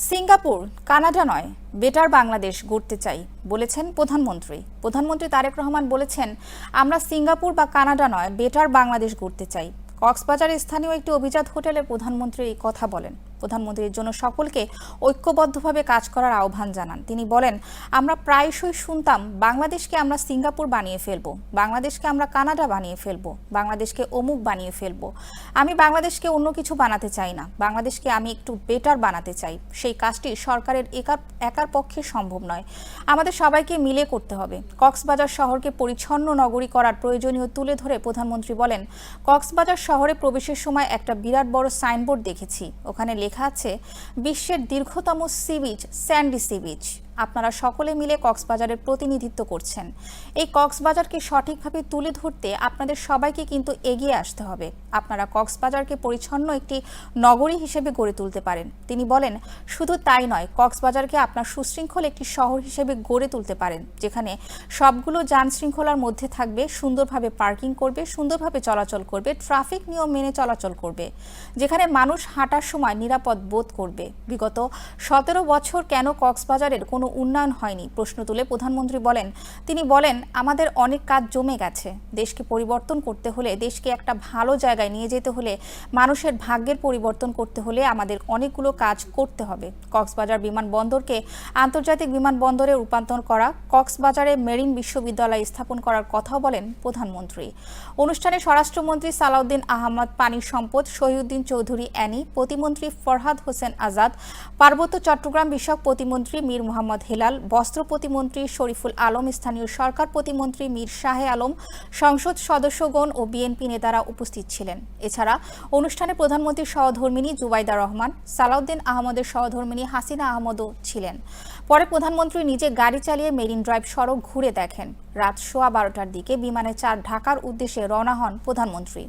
Singapore Canada নয়, better Bangladesh গড়তে চাই বলেছেন প্রধানমন্ত্রী তারেক রহমান বলেছেন, আমরা সিঙ্গাপুর বা কানাডা নয়, বেটার বাংলাদেশ গড়তে চাই। কক্সবাজারের স্থানীয় একটি অভিজাত হোটেলে প্রধানমন্ত্রী এই কথা বলেন। প্রধানমন্ত্রীর জন্য সকলকে ঐক্যবদ্ধভাবে কাজ করার আহ্বান জানান। তিনি বলেন, আমরা প্রায়শই শুনতাম বাংলাদেশকে আমরা সিঙ্গাপুর বানিয়ে ফেলবো, বাংলাদেশকে আমরা কানাডা বানিয়ে ফেলবো, বাংলাদেশকে অমুক বানিয়ে ফেলবো। আমি বাংলাদেশকে অন্য কিছু বানাতে চাই না, বাংলাদেশকে আমি একটু বেটার বানাতে চাই। সেই কাজটি সরকারের একার পক্ষে সম্ভব নয়, আমাদের সবাইকে মিলে করতে হবে। কক্সবাজার শহরকে পরিচ্ছন্ন নগরী করার প্রয়োজনীয় তুলে ধরে প্রধানমন্ত্রী বলেন, কক্সবাজার শহরে প্রবেশের সময় একটা বিরাট বড় সাইনবোর্ড দেখেছি, ওখানে লেখা আছে বিশ্বের দীর্ঘতম sea beach Sandy sea beach. আপনারা সকলে মিলে কক্সবাজারের প্রতিনিধিত্ব করছেন। এই কক্সবাজারকে সঠিকভাবে তুলে ধরতে আপনাদের সবাইকে কিন্তু এগিয়ে আসতে হবে। আপনারা কক্সবাজারকে পরিচ্ছন্ন একটি নগরী হিসেবে গড়ে তুলতে পারেন। তিনি বলেন, শুধু তাই নয়, কক্সবাজারকে আপনার সুশৃঙ্খল একটি শহর হিসেবে গড়ে তুলতে পারেন, যেখানে সবগুলো যান শৃঙ্খলার মধ্যে থাকবে, সুন্দরভাবে পার্কিং করবে, সুন্দরভাবে চলাচল করবে, ট্রাফিক নিয়ম মেনে চলাচল করবে, যেখানে মানুষ হাঁটার সময় নিরাপদ বোধ করবে। বিগত 17 বছর কেন কক্সবাজারের কোনো উন্নয়ন হয়নি প্রশ্ন তুলে প্রধানমন্ত্রী তিনি বলেন, আমাদের অনেক কাজ জমে গেছে। দেশকে পরিবর্তন করতে হলে, দেশকে একটা ভালো জায়গায় নিয়ে যেতে হলে, মানুষের ভাগ্যের পরিবর্তন করতে হলে আমাদের অনেকগুলো কাজ করতে হবে। কক্সবাজার বিমানবন্দরকে আন্তর্জাতিক বিমানবন্দরে রূপান্তর করা, কক্সবাজারে মেরিন বিশ্ববিদ্যালয় স্থাপন করার কথাও বলেন প্রধানমন্ত্রী। অনুষ্ঠানে স্বরাষ্ট্রমন্ত্রী সালাউদ্দিন আহমদ, পানি সম্পদ শহীউদ্দিন চৌধুরী অ্যানি, প্রতিমন্ত্রী ফরহাদ হোসেন আজাদ, পার্বত্য চট্টগ্রাম বিষয়ক প্রতিমন্ত্রী মীর মোহাম্মদ হেলাল, বস্ত্র প্রতিমন্ত্রী শরীফুল আলম, স্থানীয় সরকার প্রতিমন্ত্রী মীর শাহে আলম, সংসদ সদস্যগণ ও বিএনপি নেতারা উপস্থিত ছিলেন। এছাড়া অনুষ্ঠানে প্রধানমন্ত্রীর সহধর্মিণী জুবাইদা রহমান, সালাউদ্দিন আহমদের সহধর্মিণী হাসিনা আহমদও ছিলেন। পরে প্রধানমন্ত্রী নিজে গাড়ি চালিয়ে মেরিন ড্রাইভ সড়ক ঘুরে দেখেন। রাত 12:15টার দিকে বিমানে ঢাকার উদ্দেশ্যে রওনা হন প্রধানমন্ত্রী।